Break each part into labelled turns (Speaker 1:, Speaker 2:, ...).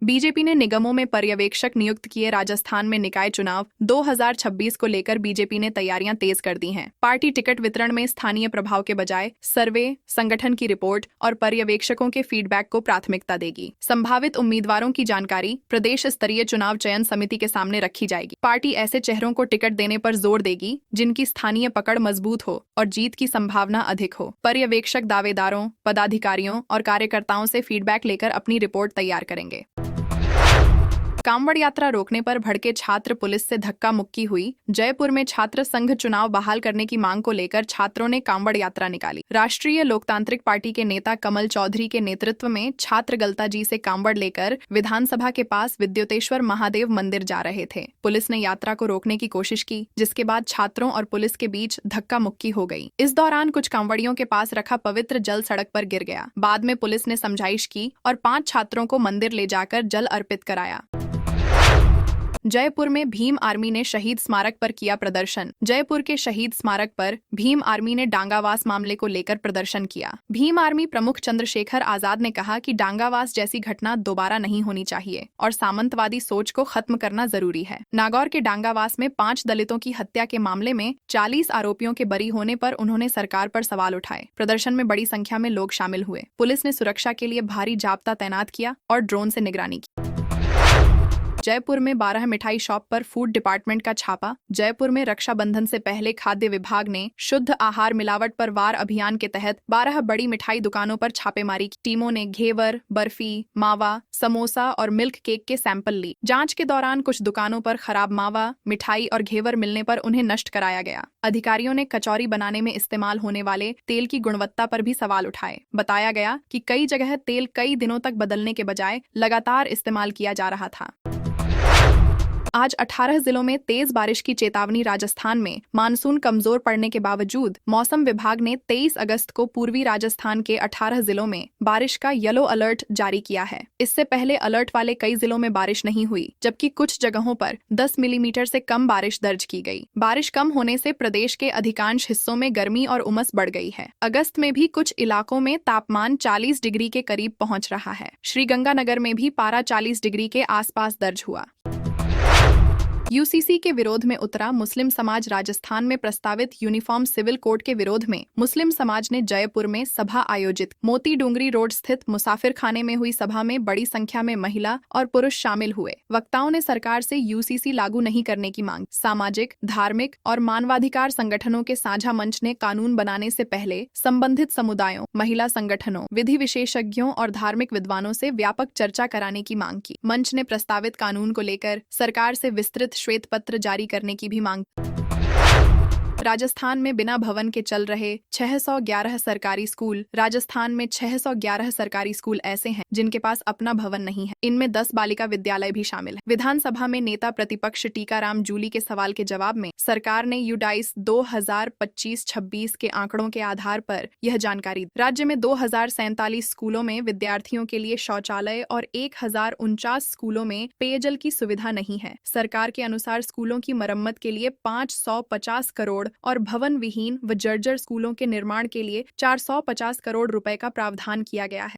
Speaker 1: BJP ने निगमों में पर्यवेक्षक नियुक्त किए। राजस्थान में निकाय चुनाव 2026 को लेकर बीजेपी ने तैयारियां तेज कर दी हैं। पार्टी टिकट वितरण में स्थानीय प्रभाव के बजाय सर्वे, संगठन की रिपोर्ट और पर्यवेक्षकों के फीडबैक को प्राथमिकता देगी। संभावित उम्मीदवारों की जानकारी प्रदेश स्तरीय चुनाव चयन समिति के सामने रखी जाएगी। पार्टी ऐसे चेहरों को टिकट देने पर जोर देगी जिनकी स्थानीय पकड़ मजबूत हो और जीत की संभावना अधिक हो। पर्यवेक्षक दावेदारों, पदाधिकारियों और कार्यकर्ताओं से फीडबैक लेकर अपनी रिपोर्ट तैयार करेंगे। कांवड़ यात्रा रोकने पर भड़के छात्र, पुलिस से धक्का मुक्की हुई। जयपुर में छात्र संघ चुनाव बहाल करने की मांग को लेकर छात्रों ने कांवड़ यात्रा निकाली। राष्ट्रीय लोकतांत्रिक पार्टी के नेता कमल चौधरी के नेतृत्व में छात्र गलता जी से कांवड़ लेकर विधानसभा के पास विद्युतेश्वर महादेव मंदिर जा रहे थे। पुलिस ने यात्रा को रोकने की कोशिश की, जिसके बाद छात्रों और पुलिस के बीच धक्का मुक्की हो गई। इस दौरान कुछ कांवड़ियों के पास रखा पवित्र जल सड़क पर गिर गया। बाद में पुलिस ने समझाइश की और 5 छात्रों को मंदिर ले जाकर जल अर्पित कराया। जयपुर में भीम आर्मी ने शहीद स्मारक पर किया प्रदर्शन। जयपुर के शहीद स्मारक पर भीम आर्मी ने डांगावास मामले को लेकर प्रदर्शन किया। भीम आर्मी प्रमुख चंद्रशेखर आजाद ने कहा कि डांगावास जैसी घटना दोबारा नहीं होनी चाहिए और सामंतवादी सोच को खत्म करना जरूरी है। नागौर के डांगावास में 5 दलितों की हत्या के मामले में 40 आरोपियों के बरी होने पर उन्होंने सरकार पर सवाल उठाए। प्रदर्शन में बड़ी संख्या में लोग शामिल हुए। पुलिस ने सुरक्षा के लिए भारी जाब्ता तैनात किया और ड्रोन से निगरानी की। जयपुर में 12 मिठाई शॉप पर फूड डिपार्टमेंट का छापा। जयपुर में रक्षाबंधन से पहले खाद्य विभाग ने शुद्ध आहार मिलावट पर वार अभियान के तहत 12 बड़ी मिठाई दुकानों पर छापेमारी की। टीमों ने घेवर, बर्फी, मावा, समोसा और मिल्क केक के सैंपल ली। जांच के दौरान कुछ दुकानों पर खराब मावा, मिठाई और घेवर मिलने पर उन्हें नष्ट कराया गया। अधिकारियों ने कचौरी बनाने में इस्तेमाल होने वाले तेल की गुणवत्ता पर भी सवाल उठाए। बताया गया कि कई जगह तेल कई दिनों तक बदलने के बजाय लगातार इस्तेमाल किया जा रहा था। आज 18 जिलों में तेज बारिश की चेतावनी। राजस्थान में मानसून कमजोर पड़ने के बावजूद मौसम विभाग ने 23 अगस्त को पूर्वी राजस्थान के 18 जिलों में बारिश का येलो अलर्ट जारी किया है। इससे पहले अलर्ट वाले कई जिलों में बारिश नहीं हुई, जबकि कुछ जगहों पर 10 मिलीमीटर से कम बारिश दर्ज की गई। बारिश कम होने से प्रदेश के अधिकांश हिस्सों में गर्मी और उमस बढ़ गई है। अगस्त में भी कुछ इलाकों में तापमान 40 डिग्री के करीब पहुंच रहा है। श्रीगंगानगर में भी पारा 40 डिग्री के आसपास दर्ज हुआ। यूसीसी के विरोध में उतरा मुस्लिम समाज। राजस्थान में प्रस्तावित यूनिफॉर्म सिविल कोड के विरोध में मुस्लिम समाज ने जयपुर में सभा आयोजित। मोती डूंगरी रोड स्थित मुसाफिर खाने में हुई सभा में बड़ी संख्या में महिला और पुरुष शामिल हुए। वक्ताओं ने सरकार से यूसीसी लागू नहीं करने की मांग। सामाजिक, धार्मिक और मानवाधिकार संगठनों के साझा मंच ने कानून बनाने से पहले संबंधित समुदायों, महिला संगठनों, विधि विशेषज्ञों और धार्मिक विद्वानों से व्यापक चर्चा कराने की मांग की। मंच ने प्रस्तावित कानून को लेकर सरकार से विस्तृत श्वेत पत्र जारी करने की भी मांग। राजस्थान में बिना भवन के चल रहे 611 सरकारी स्कूल। राजस्थान में 611 सरकारी स्कूल ऐसे हैं जिनके पास अपना भवन नहीं है। इनमें 10 बालिका विद्यालय भी शामिल है। विधानसभा में नेता प्रतिपक्ष टीकाराम जूली के सवाल के जवाब में सरकार ने यूडाइस 2025-26 के आंकड़ों के आधार पर यह जानकारी दी। राज्य में 2047 स्कूलों में विद्यार्थियों के लिए शौचालय और 1049 स्कूलों में पेयजल की सुविधा नहीं है। सरकार के अनुसार स्कूलों की मरम्मत के लिए 550 करोड़ और भवन विहीन व जर्जर स्कूलों के निर्माण के लिए 450 करोड़ रुपए का प्रावधान किया गया है।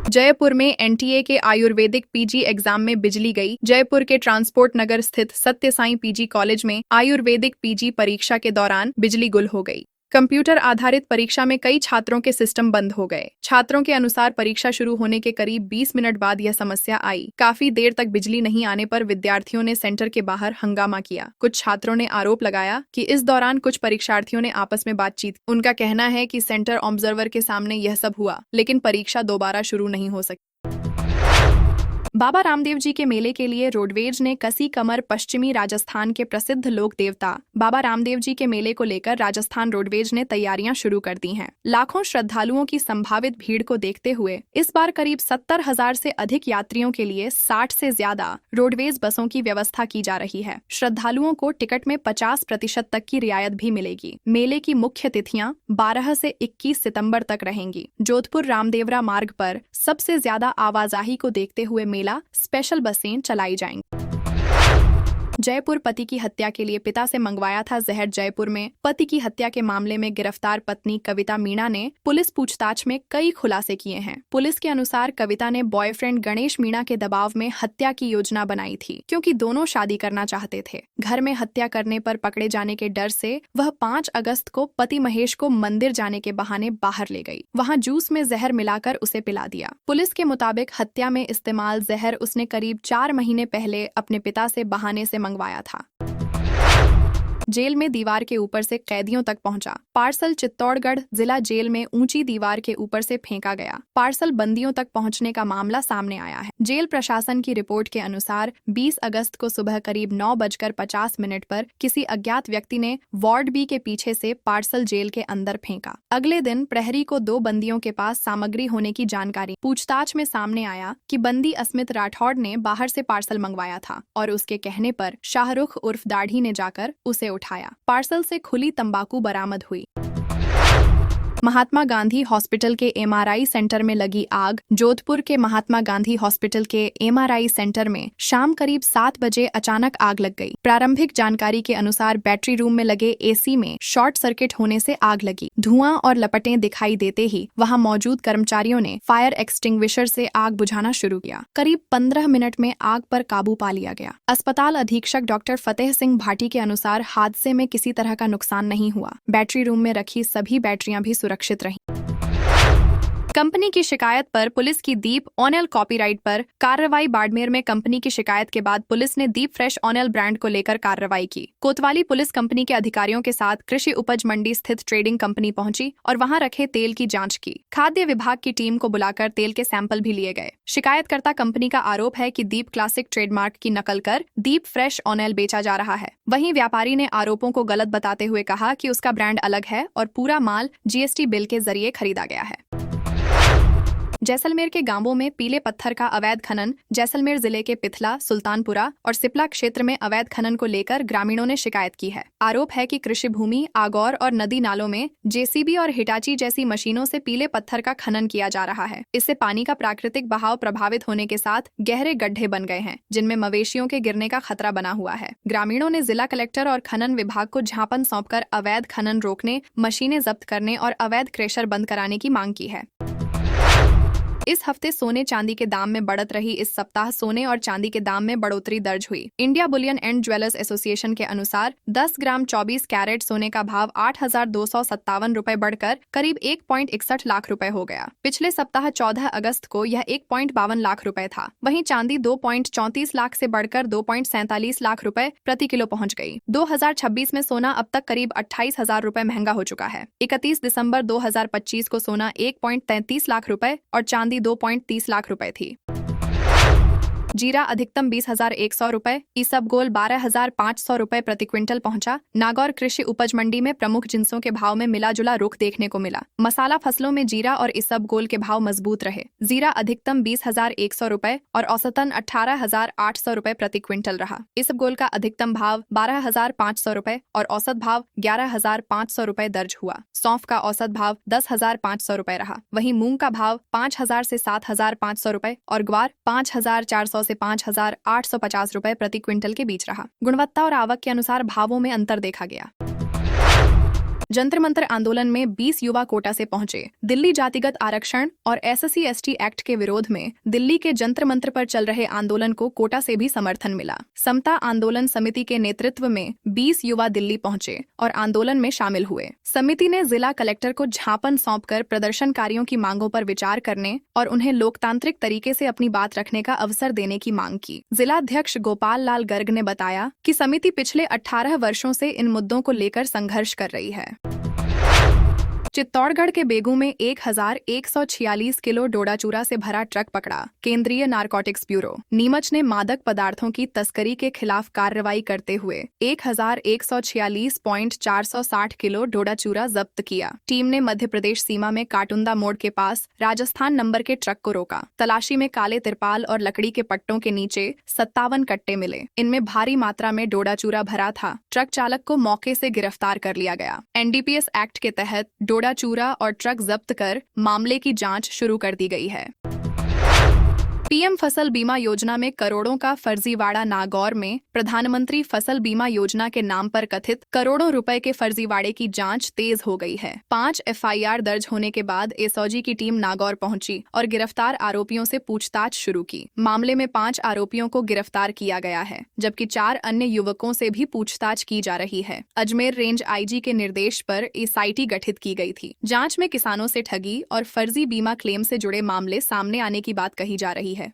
Speaker 1: जयपुर में एनटीए के आयुर्वेदिक पीजी एग्जाम में बिजली गई। जयपुर के ट्रांसपोर्ट नगर स्थित सत्य साईं पीजी कॉलेज में आयुर्वेदिक पीजी परीक्षा के दौरान बिजली गुल हो गई। कंप्यूटर आधारित परीक्षा में कई छात्रों के सिस्टम बंद हो गए। छात्रों के अनुसार परीक्षा शुरू होने के करीब 20 मिनट बाद यह समस्या आई। काफी देर तक बिजली नहीं आने पर विद्यार्थियों ने सेंटर के बाहर हंगामा किया। कुछ छात्रों ने आरोप लगाया कि इस दौरान कुछ परीक्षार्थियों ने आपस में बातचीत। उनका कहना है कि सेंटर ऑब्जर्वर के सामने यह सब हुआ, लेकिन परीक्षा दोबारा शुरू नहीं हो सकी। बाबा रामदेव जी के मेले के लिए रोडवेज ने कसी कमर। पश्चिमी राजस्थान के प्रसिद्ध लोक देवता बाबा रामदेव जी के मेले को लेकर राजस्थान रोडवेज ने तैयारियां शुरू कर दी हैं। लाखों श्रद्धालुओं की संभावित भीड़ को देखते हुए इस बार करीब 70,000 से अधिक यात्रियों के लिए 60 से ज्यादा रोडवेज बसों की व्यवस्था की जा रही है। श्रद्धालुओं को टिकट में 50% तक की रियायत भी मिलेगी। मेले की मुख्य तिथियां 12 से 21 सितंबर तक रहेंगी। जोधपुर रामदेवरा मार्ग पर सबसे ज्यादा आवाजाही को देखते हुए स्पेशल बसें चलाई जाएंगी। जयपुर पति की हत्या के लिए पिता से मंगवाया था जहर। जयपुर में पति की हत्या के मामले में गिरफ्तार पत्नी कविता मीणा ने पुलिस पूछताछ में कई खुलासे किए हैं। पुलिस के अनुसार कविता ने बॉयफ्रेंड गणेश मीणा के दबाव में हत्या की योजना बनाई थी, क्योंकि दोनों शादी करना चाहते थे। घर में हत्या करने पर पकड़े जाने के डर से वह 5 अगस्त को पति महेश को मंदिर जाने के बहाने बाहर ले गई। वहां जूस में जहर मिलाकर उसे पिला दिया। पुलिस के मुताबिक हत्या में इस्तेमाल जहर उसने करीब 4 महीने पहले अपने पिता से बहाने से मंगवाया था। जेल में दीवार के ऊपर से कैदियों तक पहुंचा। पार्सल चित्तौड़गढ़ जिला जेल में ऊंची दीवार के ऊपर से फेंका गया पार्सल बंदियों तक पहुंचने का मामला सामने आया है। जेल प्रशासन की रिपोर्ट के अनुसार 20 अगस्त को सुबह करीब 9:50 पर किसी अज्ञात व्यक्ति ने वार्ड बी के पीछे से पार्सल जेल के अंदर फेंका। अगले दिन प्रहरी को 2 बंदियों के पास सामग्री होने की जानकारी पूछताछ में सामने आया कि बंदी अस्मित राठौड़ ने बाहर से पार्सल मंगवाया था और उसके कहने पर शाहरुख उर्फ दाढ़ी ने जाकर उसे उठाया। पार्सल से खुली तंबाकू बरामद हुई। महात्मा गांधी हॉस्पिटल के एमआरआई सेंटर में लगी आग। जोधपुर के महात्मा गांधी हॉस्पिटल के एमआरआई सेंटर में शाम करीब 7 बजे अचानक आग लग गई। प्रारंभिक जानकारी के अनुसार बैटरी रूम में लगे एसी में शॉर्ट सर्किट होने से आग लगी। धुआं और लपटें दिखाई देते ही वहां मौजूद कर्मचारियों ने फायर एक्सटिंग्विशर से आग बुझाना शुरू किया। करीब 15 मिनट में आग पर काबू पा लिया गया। अस्पताल अधीक्षक डॉक्टर फतेह सिंह भाटी के अनुसार हादसे में किसी तरह का नुकसान नहीं हुआ। बैटरी रूम में रखी सभी बैटरियां भी सुरक्षित रहीं। कंपनी की शिकायत पर पुलिस की दीप ऑनेल कॉपीराइट पर कार्रवाई। बाड़मेर में कंपनी की शिकायत के बाद पुलिस ने दीप फ्रेश ऑनेल ब्रांड को लेकर कार्रवाई की। कोतवाली पुलिस कंपनी के अधिकारियों के साथ कृषि उपज मंडी स्थित ट्रेडिंग कंपनी पहुंची और वहां रखे तेल की जांच की। खाद्य विभाग की टीम को बुलाकर तेल के सैंपल भी लिए गए। शिकायतकर्ता कंपनी का आरोप है कि दीप क्लासिक ट्रेडमार्क की नकल कर दीप फ्रेश ऑनेल बेचा जा रहा है। वहीं व्यापारी ने आरोपों को गलत बताते हुए कहा कि उसका ब्रांड अलग है और पूरा माल जीएसटी बिल के जरिए खरीदा गया है। जैसलमेर के गांवों में पीले पत्थर का अवैध खनन। जैसलमेर जिले के पिथला, सुल्तानपुरा और सिपला क्षेत्र में अवैध खनन को लेकर ग्रामीणों ने शिकायत की है। आरोप है कि कृषि भूमि, आगौर और नदी नालों में जेसीबी और हिटाची जैसी मशीनों से पीले पत्थर का खनन किया जा रहा है। इससे पानी का प्राकृतिक बहाव प्रभावित होने के साथ गहरे गड्ढे बन गए हैं, जिनमें मवेशियों के गिरने का खतरा बना हुआ है। ग्रामीणों ने जिला कलेक्टर और खनन विभाग को ज्ञापन सौंपकर अवैध खनन रोकने, मशीनें जब्त करने और अवैध क्रेशर बंद कराने की मांग की है। इस हफ्ते सोने चांदी के दाम में बढ़त रही। इस सप्ताह सोने और चांदी के दाम में बढ़ोतरी दर्ज हुई। India Boolean and jewellers association के अनुसार 10 ग्राम 24 कैरेट सोने का भाव 8,257 रुपए बढ़कर करीब 1.61 लाख रुपए हो गया। पिछले सप्ताह 14 अगस्त को यह 1.52 लाख रुपए था। वहीं चांदी 2.34 लाख से बढ़कर 2.47 लाख रुपए प्रति किलो पहुंच गई। 2026 में सोना अब तक करीब 28,000 रुपए महंगा हो चुका है। 31 दिसंबर 2025 को सोना 1.33 लाख रुपए और चांदी 2.30 लाख रुपए थी। जीरा अधिकतम 20,100 रुपए, इसबगोल 12,500 रुपए प्रति क्विंटल पहुंचा। नागौर कृषि उपज मंडी में प्रमुख जिंसों के भाव में मिला जुला रुख देखने को मिला। मसाला फसलों में जीरा और इसबगोल के भाव मजबूत रहे। जीरा अधिकतम 20,100 रुपए और औसतन 18,800 रुपए प्रति क्विंटल रहा। इसबगोल का अधिकतम भाव 12,500 रुपए और औसत भाव 11,500 रुपए दर्ज हुआ। सौंफ का औसत भाव 10,500 रुपए रहा। वहीं मूंग का भाव 5,000 से 7,500 रुपए और ग्वार 5,400 से 5,850 रुपए प्रति क्विंटल के बीच रहा। गुणवत्ता और आवक के अनुसार भावों में अंतर देखा गया। जंतर मंतर आंदोलन में 20 युवा कोटा से पहुंचे। दिल्ली जातिगत आरक्षण और SC/ST एक्ट के विरोध में दिल्ली के जंतर मंतर पर चल रहे आंदोलन को कोटा से भी समर्थन मिला। समता आंदोलन समिति के नेतृत्व में 20 युवा दिल्ली पहुंचे और आंदोलन में शामिल हुए। समिति ने जिला कलेक्टर को ज्ञापन सौंपकर प्रदर्शनकारियों की मांगों पर विचार करने और उन्हें लोकतांत्रिक तरीके से अपनी बात रखने का अवसर देने की मांग की। जिलाध्यक्ष गोपाल लाल गर्ग ने बताया कि समिति पिछले 18 वर्षों से इन मुद्दों को लेकर संघर्ष कर रही है। चित्तौड़गढ़ के बेगू में 1,146 किलो डोडा चूरा से भरा ट्रक पकड़ा। केंद्रीय नारकोटिक्स ब्यूरो नीमच ने मादक पदार्थों की तस्करी के खिलाफ कार्रवाई करते हुए 1,146.460 किलो डोडा चूरा जब्त किया। टीम ने मध्य प्रदेश सीमा में काटुंदा मोड़ के पास राजस्थान नंबर के ट्रक को रोका। तलाशी में काले तिरपाल और लकड़ी के पट्टों के नीचे 57 कट्टे मिले। इनमें भारी मात्रा में डोडा चूरा भरा था। ट्रक चालक को मौके से गिरफ्तार कर लिया गया। NDPS एक्ट के तहत डोडा चूरा और ट्रक जब्त कर मामले की जांच शुरू कर दी गई है। पीएम फसल बीमा योजना में करोड़ों का फर्जीवाड़ा। नागौर में प्रधानमंत्री फसल बीमा योजना के नाम पर कथित करोड़ों रुपए के फर्जीवाड़े की जांच तेज हो गई है। 5 एफआईआर दर्ज होने के बाद एसओजी की टीम नागौर पहुंची और गिरफ्तार आरोपियों से पूछताछ शुरू की। मामले में 5 आरोपियों को गिरफ्तार किया गया है, जबकि 4 अन्य युवकों से भी पूछताछ की जा रही है। अजमेर रेंज आईजी के निर्देश पर एसआईटी गठित की गई थी। जाँच में किसानों से ठगी और फर्जी बीमा क्लेम से जुड़े मामले सामने आने की बात कही जा रही है।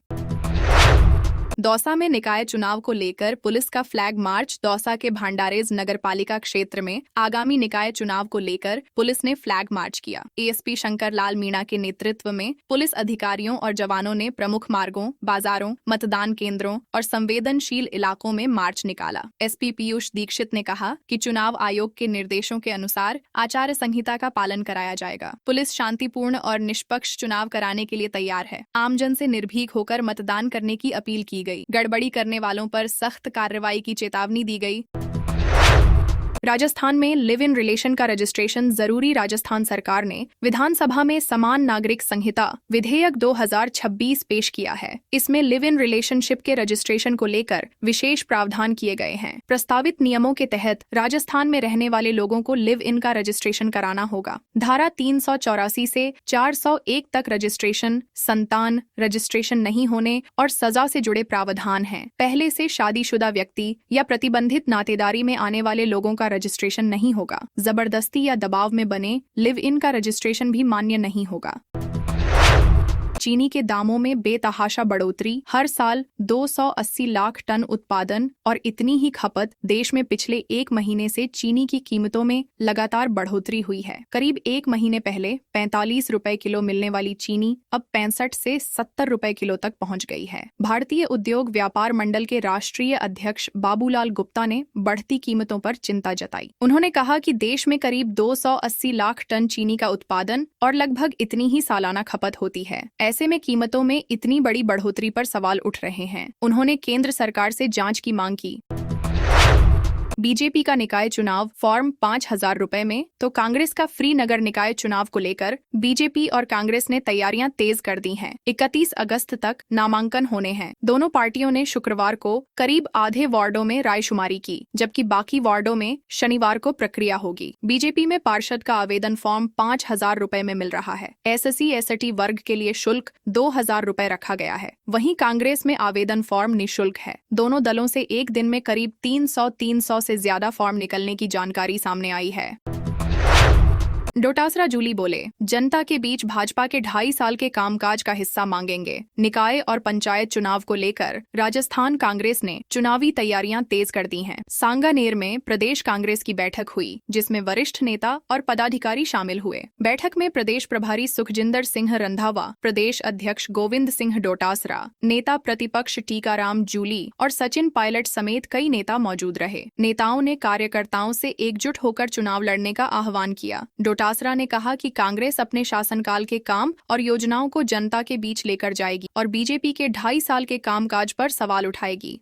Speaker 1: दौसा में निकाय चुनाव को लेकर पुलिस का फ्लैग मार्च। दौसा के भांडारेज नगरपालिका क्षेत्र में आगामी निकाय चुनाव को लेकर पुलिस ने फ्लैग मार्च किया। एएसपी शंकर लाल मीणा के नेतृत्व में पुलिस अधिकारियों और जवानों ने प्रमुख मार्गों, बाजारों, मतदान केंद्रों और संवेदनशील इलाकों में मार्च निकाला। एसपी पीयूष दीक्षित ने कहा कि चुनाव आयोग के निर्देशों के अनुसार आचार संहिता का पालन कराया जाएगा। पुलिस शांतिपूर्ण और निष्पक्ष चुनाव कराने के लिए तैयार है। आमजन से निर्भीक होकर मतदान करने की अपील की गई। गड़बड़ी करने वालों पर सख्त कार्रवाई की चेतावनी दी गई। राजस्थान में लिव इन रिलेशन का रजिस्ट्रेशन जरूरी। राजस्थान सरकार ने विधानसभा में समान नागरिक संहिता विधेयक 2026 पेश किया है। इसमें लिव इन रिलेशनशिप के रजिस्ट्रेशन को लेकर विशेष प्रावधान किए गए हैं। प्रस्तावित नियमों के तहत राजस्थान में रहने वाले लोगों को लिव इन का रजिस्ट्रेशन कराना होगा। धारा 384 से 401 तक रजिस्ट्रेशन, संतान, रजिस्ट्रेशन नहीं होने और सजा से जुड़े प्रावधान हैं। पहले से शादीशुदा व्यक्ति या प्रतिबंधित नातेदारी में आने वाले लोगों का रजिस्ट्रेशन नहीं होगा। जबरदस्ती या दबाव में बने लिव इन का रजिस्ट्रेशन भी मान्य नहीं होगा। चीनी के दामों में बेतहाशा बढ़ोतरी। हर साल 280 लाख टन उत्पादन और इतनी ही खपत। देश में पिछले 1 महीने से चीनी की कीमतों में लगातार बढ़ोतरी हुई है। करीब 1 महीने पहले 45 रुपए किलो मिलने वाली चीनी अब 65 से 70 रुपए किलो तक पहुंच गई है। भारतीय उद्योग व्यापार मंडल के राष्ट्रीय अध्यक्ष बाबूलाल गुप्ता ने बढ़ती कीमतों पर चिंता जताई। उन्होंने कहा कि देश में करीब 280 लाख टन चीनी का उत्पादन और लगभग इतनी ही सालाना खपत होती है। ऐसे में कीमतों में इतनी बड़ी बढ़ोतरी पर सवाल उठ रहे हैं। उन्होंने केंद्र सरकार से जांच की मांग की। बीजेपी का निकाय चुनाव फॉर्म 5,000 रुपए में, तो कांग्रेस का फ्री नगर निकाय चुनाव को लेकर बीजेपी और कांग्रेस ने तैयारियां तेज कर दी हैं। 31 अगस्त तक नामांकन होने हैं। दोनों पार्टियों ने शुक्रवार को करीब आधे वार्डों में रायशुमारी की, जबकि बाकी वार्डों में शनिवार को प्रक्रिया होगी। बीजेपी में पार्षद का आवेदन फॉर्म 5,000 रुपए में मिल रहा है। SC/ST वर्ग के लिए शुल्क 2,000 रुपए रखा गया है। वहीं कांग्रेस में आवेदन फॉर्म निःशुल्क है। दोनों दलों से एक दिन में करीब 300 से ज्यादा फॉर्म निकलने की जानकारी सामने आई है। डोटासरा जूली बोले, जनता के बीच भाजपा के 2.5 साल के कामकाज का हिस्सा मांगेंगे। निकाय और पंचायत चुनाव को लेकर राजस्थान कांग्रेस ने चुनावी तैयारियां तेज कर दी हैं। सांगानेर में प्रदेश कांग्रेस की बैठक हुई, जिसमें वरिष्ठ नेता और पदाधिकारी शामिल हुए। बैठक में प्रदेश प्रभारी सुखजिंदर सिंह रंधावा, प्रदेश अध्यक्ष गोविंद सिंह डोटासरा, नेता प्रतिपक्ष टीकाराम जूली और सचिन पायलट समेत कई नेता मौजूद रहे। नेताओं ने कार्यकर्ताओं से एकजुट होकर चुनाव लड़ने का आह्वान किया। डोटासरा ने कहा कि कांग्रेस अपने शासनकाल के काम और योजनाओं को जनता के बीच लेकर जाएगी और बीजेपी के 2.5 साल के कामकाज पर सवाल उठाएगी।